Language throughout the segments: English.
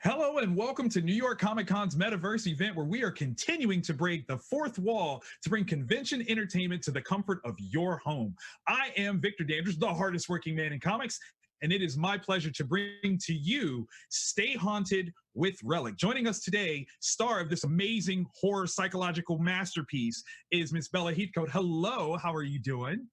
Hello and welcome to New York Comic Con's Metaverse event, where we are continuing to break the fourth wall to bring convention entertainment to the comfort of your home. I am Victor Dandridge, the hardest working man in comics, and it is my pleasure to bring to you Stay Haunted with Relic. Joining us today, star of this amazing horror psychological masterpiece, is Miss Bella Heathcote. Hello, how are you doing?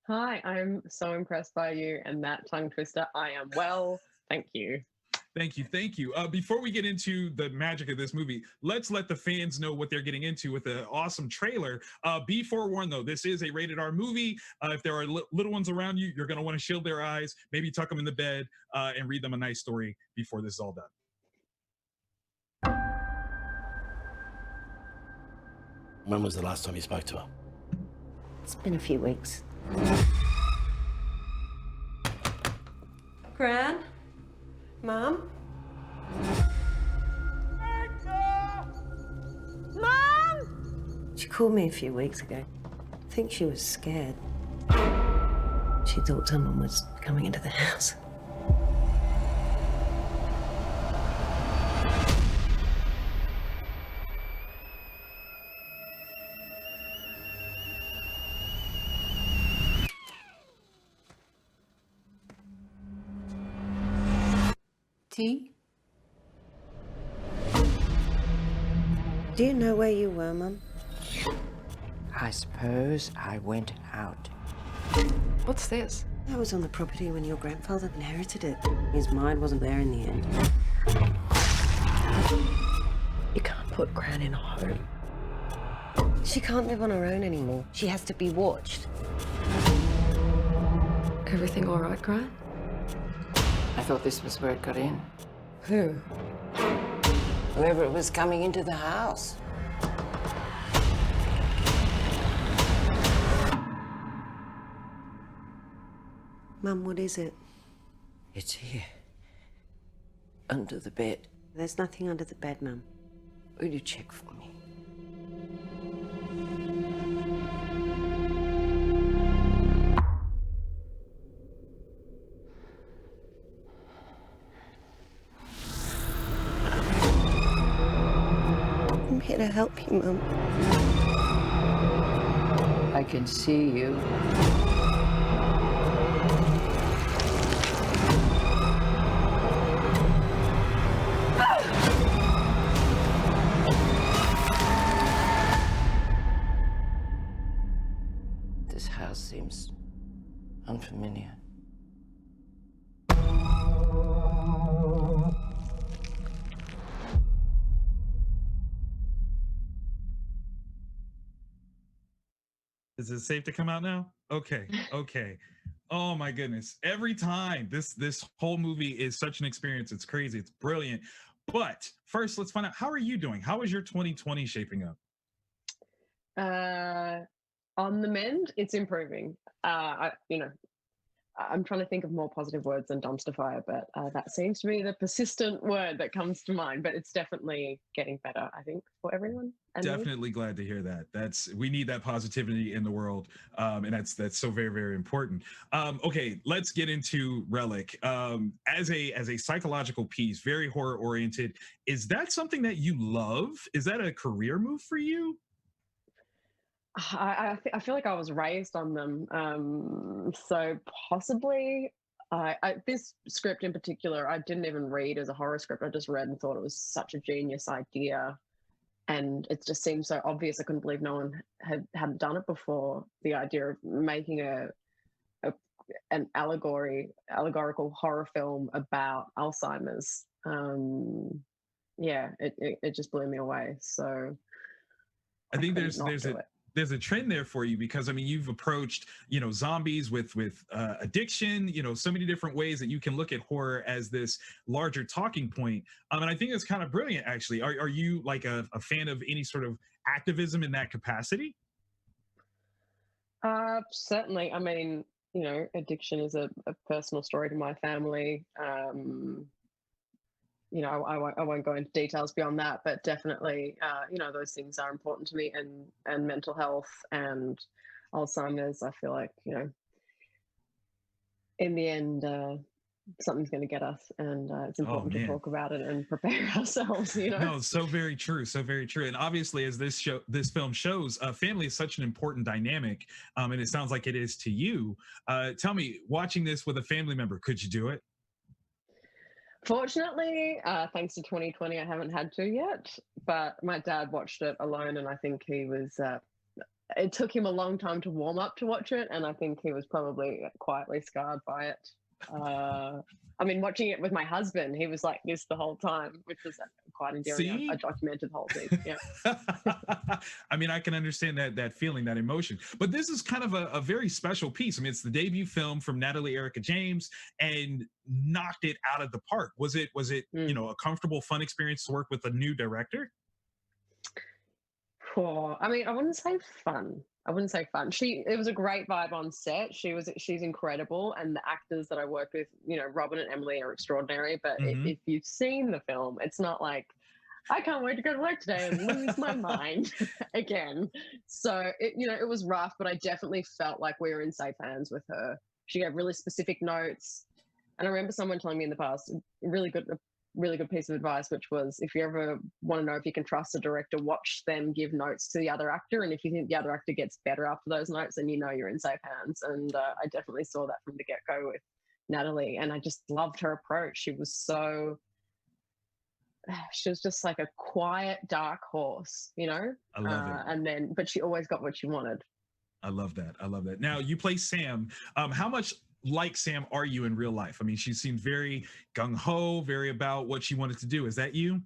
Hi, I'm so impressed by you and that tongue twister. I am well, thank you. Thank you. Thank you. Before we get into the magic of this movie, let's let the fans know what they're getting into with an awesome trailer. Be forewarned, though, this is a rated R movie. If there are little ones around you, you're going to want to shield their eyes, maybe tuck them in the bed, and read them a nice story before this is all done. When was the last time you spoke to her? It's been a few weeks. Gran? Mom? Mom! She called me a few weeks ago. I think she was scared. She thought someone was coming into the house. Tea? Do you know where you were, Mum? I suppose I went out. What's this? I was on the property when your grandfather inherited it. His mind wasn't there in the end. You can't put Gran in a home. She can't live on her own anymore. She has to be watched. Everything all right, Gran? I thought this was where it got in. Who? Whoever it was coming into the house. Mum, what is it? It's here. Under the bed. There's nothing under the bed, Mum. Will you check for me? I'm here to help you, Mum. I can see you. This house seems unfamiliar. Is it safe to come out now? Okay. Okay. Oh my goodness. Every time this whole movie is such an experience. It's crazy. It's brilliant. But first, let's find out, how are you doing? How is your 2020 shaping up? On the mend, it's improving. I'm trying to think of more positive words than dumpster fire, but that seems to be the persistent word that comes to mind. But it's definitely getting better, I think, for everyone. And Definitely glad to hear that. We need that positivity in the world, and that's so very, very important. Okay, let's get into Relic. As a psychological piece, very horror oriented. Is that something that you love? Is that a career move for you? I feel like I was raised on them, so possibly. This script in particular, I didn't even read as a horror script. I just read and thought it was such a genius idea, and it just seemed so obvious. I couldn't believe no one hadn't done it before. The idea of making an allegorical horror film about Alzheimer's. Yeah, it just blew me away. So I think couldn't not do it. there's a trend there for you, because I mean, you've approached zombies with addiction, so many different ways that you can look at horror as this larger talking point. And I think it's kind of brilliant, actually. Are you like a fan of any sort of activism in that capacity? Certainly. I mean, addiction is a personal story to my family. I won't go into details beyond that, but definitely, those things are important to me, and mental health and Alzheimer's. I feel like, in the end, something's going to get us, and it's Oh, important to man. talk about it and prepare ourselves. No, so very true, so very true. And obviously, as this film shows, family is such an important dynamic, and it sounds like it is to you. Tell me, watching this with a family member, could you do it? Fortunately, thanks to 2020, I haven't had to yet. But my dad watched it alone, and I think he was. It took him a long time to warm up to watch it, and I think he was probably quietly scarred by it. I mean, watching it with my husband, he was like this the whole time, which was quite endearing. See? I documented the whole thing. Yeah. I mean, I can understand that feeling, that emotion. But this is kind of a very special piece. I mean, it's the debut film from Natalie Erica James, and knocked it out of the park. Was it a comfortable, fun experience to work with a new director? Cool. I mean, I wouldn't say fun. It was a great vibe on set. She's incredible, and the actors that I worked with, Robin and Emily are extraordinary. But if you've seen the film, it's not like I can't wait to go to work today and lose my mind again. So it was rough, but I definitely felt like we were in safe hands with her. She gave really specific notes, and I remember someone telling me in the past a really good piece of advice, which was, if you ever want to know if you can trust a director, watch them give notes to the other actor, and if you think the other actor gets better after those notes, then you're in safe hands. And I definitely saw that from the get-go with Natalie, and I just loved her approach. She was just like a quiet, dark horse, I love it. But she always got what she wanted. I love that. Now, you play Sam. How much like Sam are you in real life? I mean, she seemed very gung-ho, very about what she wanted to do. Is that you?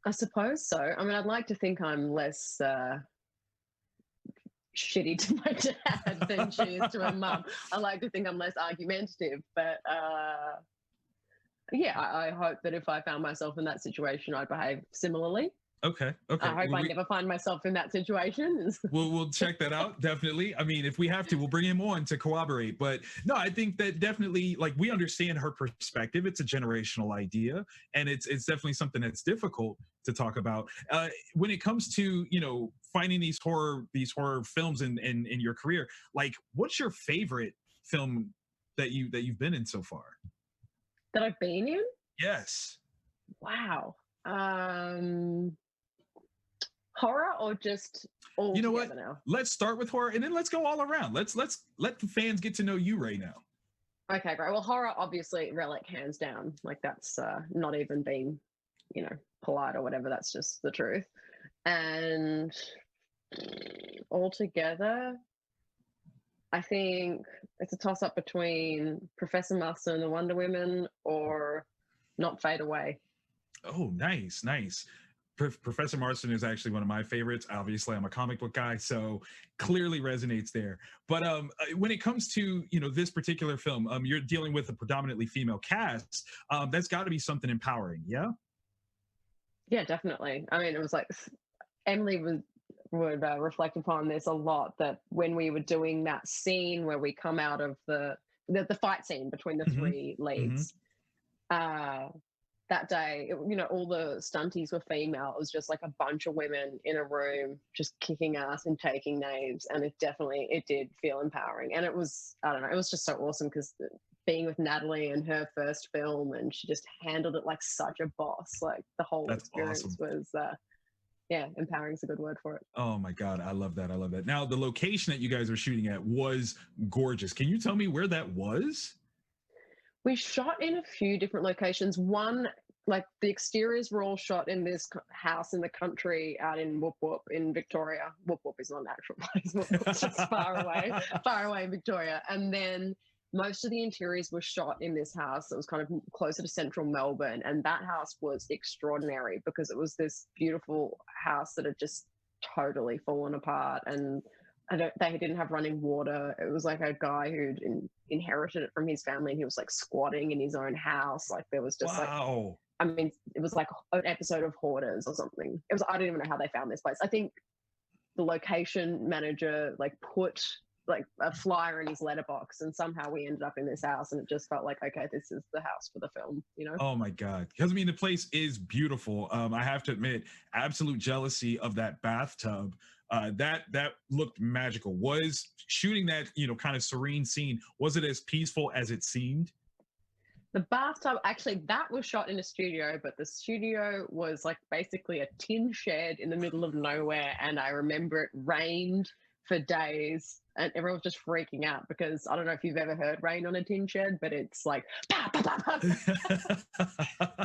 I suppose so. I mean, I'd like to think I'm less shitty to my dad than she is to her mum. I like to think I'm less argumentative, but yeah, I hope that if I found myself in that situation, I'd behave similarly. Okay. I hope I never find myself in that situation. We'll check that out, definitely. I mean, if we have to, we'll bring him on to corroborate. But no, I think that definitely, like, we understand her perspective. It's a generational idea, and it's definitely something that's difficult to talk about. When it comes to finding these horror films in your career, like, what's your favorite film that you've been in so far? That I've been in? Yes. Wow. Horror or just all you know what? now? Let's start with horror, and then let's go all around. Let's let the fans get to know you right now. Okay, great. Well, horror, obviously, Relic, hands down. Like, that's not even being, polite or whatever. That's just the truth. And altogether, I think it's a toss-up between Professor Master and the Wonder Women or Not Fade Away. Oh, nice. Professor Marston is actually one of my favorites. Obviously, I'm a comic book guy, so clearly resonates there. But when it comes to this particular film, you're dealing with a predominantly female cast. That's got to be something empowering, yeah? Yeah, definitely. I mean, it was like Emily would reflect upon this a lot, that when we were doing that scene where we come out of the fight scene between the three leads. That day, all the stunties were female. It was just like a bunch of women in a room just kicking ass and taking names. And it did feel empowering. And it was, I don't know, it was just so awesome because being with Natalie in her first film, and she just handled it like such a boss. Like, the whole experience was, empowering is a good word for it. Oh my God, I love that. Now, the location that you guys were shooting at was gorgeous. Can you tell me where that was? We shot in a few different locations. One, like, the exteriors were all shot in this house in the country out in Whoop Whoop in Victoria. Whoop Whoop is not an actual place. Whoop Whoop's just far away in Victoria. And then most of the interiors were shot in this house that was kind of closer to central Melbourne. And that house was extraordinary because it was this beautiful house that had just totally fallen apart, and they didn't have running water. It was like a guy who'd inherited it from his family, and he was like squatting in his own house. Like, there was just it was like an episode of Hoarders or something. I don't even know how they found this place. I think the location manager put a flyer in his letterbox, and somehow we ended up in this house, and it just felt like, okay, this is the house for the film, Oh my God. Because I mean, the place is beautiful. I have to admit, absolute jealousy of that bathtub. That looked magical. Was shooting that, kind of serene scene, was it as peaceful as it seemed? The bathtub, actually, that was shot in a studio, but the studio was like basically a tin shed in the middle of nowhere. And I remember it rained for days and everyone was just freaking out because I don't know if you've ever heard rain on a tin shed, but it's like, bah, bah, bah, bah.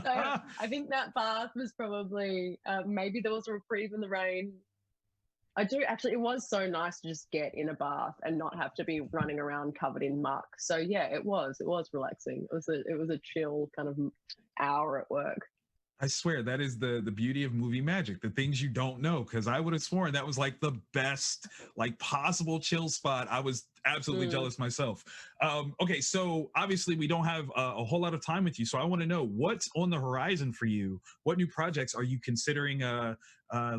So I think that bath was probably, maybe there was a reprieve in the rain. I do actually. It was so nice to just get in a bath and not have to be running around covered in muck. So yeah, it was. It was relaxing. It was a chill kind of hour at work. I swear that is the beauty of movie magic, the things you don't know, because I would have sworn that was like the best like possible chill spot. I was absolutely jealous myself. Okay, so obviously we don't have a whole lot of time with you, so I want to know what's on the horizon for you. What new projects are you considering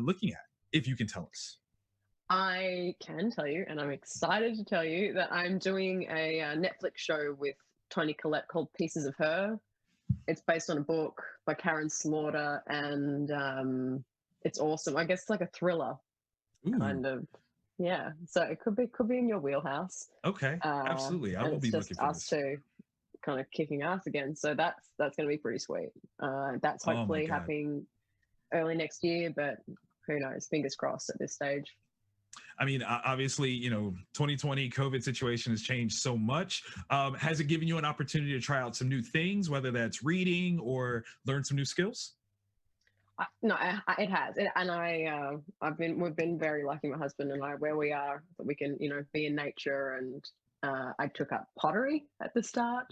looking at, if you can tell us? I can tell you, and I'm excited to tell you that I'm doing a Netflix show with Toni Collette called Pieces of Her. It's based on a book by Karen Slaughter, and it's awesome. I guess it's like a thriller, Ooh. kind of. Yeah, so it could be in your wheelhouse. Okay, absolutely. I will be looking for us this. two kind of kicking ass again. So that's going to be pretty sweet. That's hopefully happening early next year, but who knows? Fingers crossed at this stage. I mean, obviously, 2020 COVID situation has changed so much. Has it given you an opportunity to try out some new things, whether that's reading or learn some new skills? No, it has, and we've been very lucky, my husband and I, where we are, that we can, be in nature. And I took up pottery at the start.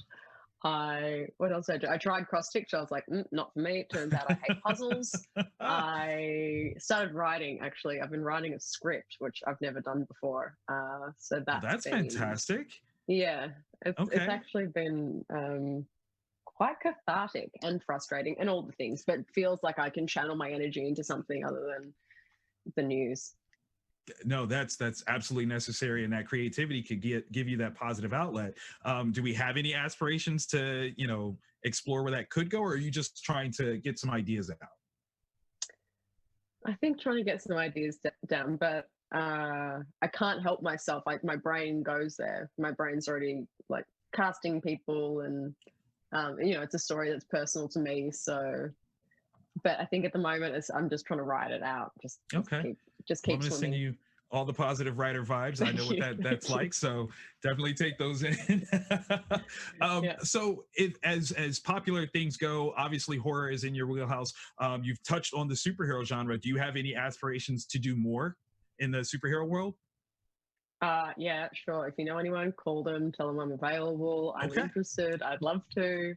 What else did I do? I tried cross stitch. I was like, not for me. It turns out I hate puzzles. I started writing. Actually, I've been writing a script, which I've never done before. So that's fantastic. Yeah, it's actually been quite cathartic and frustrating and all the things, but it feels like I can channel my energy into something other than the news. No, that's absolutely necessary, and that creativity could give you that positive outlet. Do we have any aspirations to explore where that could go, or are you just trying to get some ideas out? I think trying to get some ideas down, but I can't help myself. Like my brain goes there. My brain's already like casting people, and it's a story that's personal to me. So, but I think at the moment I'm just trying to write it out. Just keep I'm gonna swimming. send you all the positive writer vibes. I know what that's like, so definitely take those in. So as popular things go, obviously horror is in your wheelhouse. You've touched on the superhero genre. Do you have any aspirations to do more in the superhero world? Yeah, sure. If you know anyone, call them, tell them I'm available. I'm interested. I'd love to.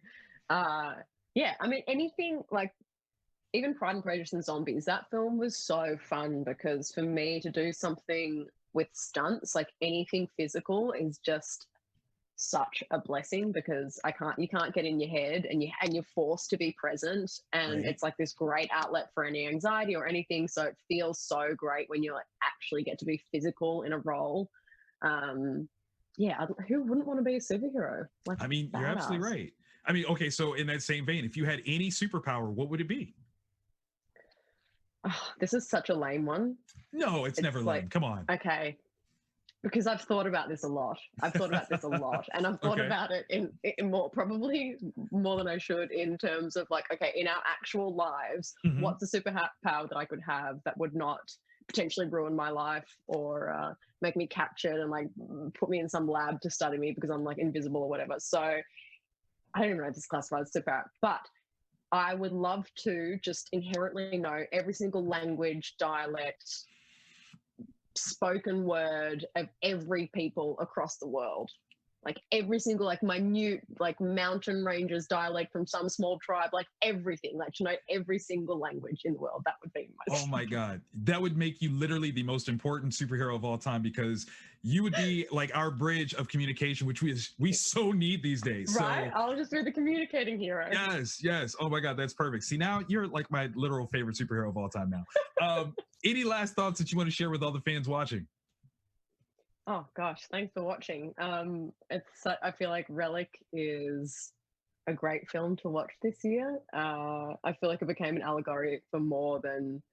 Yeah, I mean, anything like even Pride and Prejudice and Zombies, that film was so fun because for me to do something with stunts, like anything physical, is just such a blessing because you can't get in your head, and you're forced to be present, and it's like this great outlet for any anxiety or anything. So it feels so great when you like actually get to be physical in a role. Yeah, who wouldn't want to be a superhero? Like, I mean, you're absolutely right. I mean, okay, so in that same vein, if you had any superpower, what would it be? Oh, this is such a lame one. No, it's never lame. Come on. Okay. Because I've thought about this a lot. And I've thought about it in probably more than I should, in terms of like, okay, in our actual lives, what's a superpower that I could have that would not potentially ruin my life or make me captured and like put me in some lab to study me because I'm like invisible or whatever. So I don't even know if this classifies as superpower, but I would love to just inherently know every single language, dialect, spoken word of every people across the world. Like every single like minute like mountain ranges dialect from some small tribe, like everything, like to know every single language in the world. That would be my Oh my God. That would make you literally the most important superhero of all time, because you would be like our bridge of communication, which we so need these days. Right? So I'll just be the communicating hero. Yes. Oh my God, that's perfect. See, now you're like my literal favorite superhero of all time now. Any last thoughts that you want to share with all the fans watching? Oh gosh, thanks for watching. I feel like Relic is a great film to watch this year. I feel like it became an allegory for more than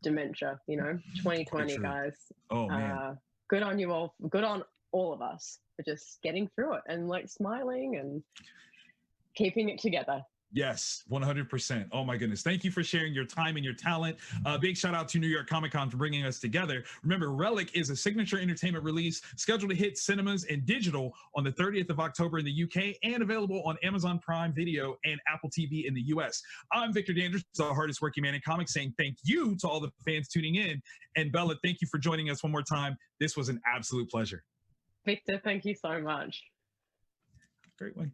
dementia, 2020, true. guys. Oh man. Good on you all. Good on all of us for just getting through it and like smiling and keeping it together. Yes, 100%. Oh my goodness. Thank you for sharing your time and your talent. Big shout out to New York Comic Con for bringing us together. Remember, Relic is a signature entertainment release scheduled to hit cinemas and digital on the 30th of October in the UK and available on Amazon Prime Video and Apple TV in the US. I'm Victor Dandridge, the hardest working man in comics, saying thank you to all the fans tuning in. And Bella, thank you for joining us one more time. This was an absolute pleasure. Victor, thank you so much. Great one.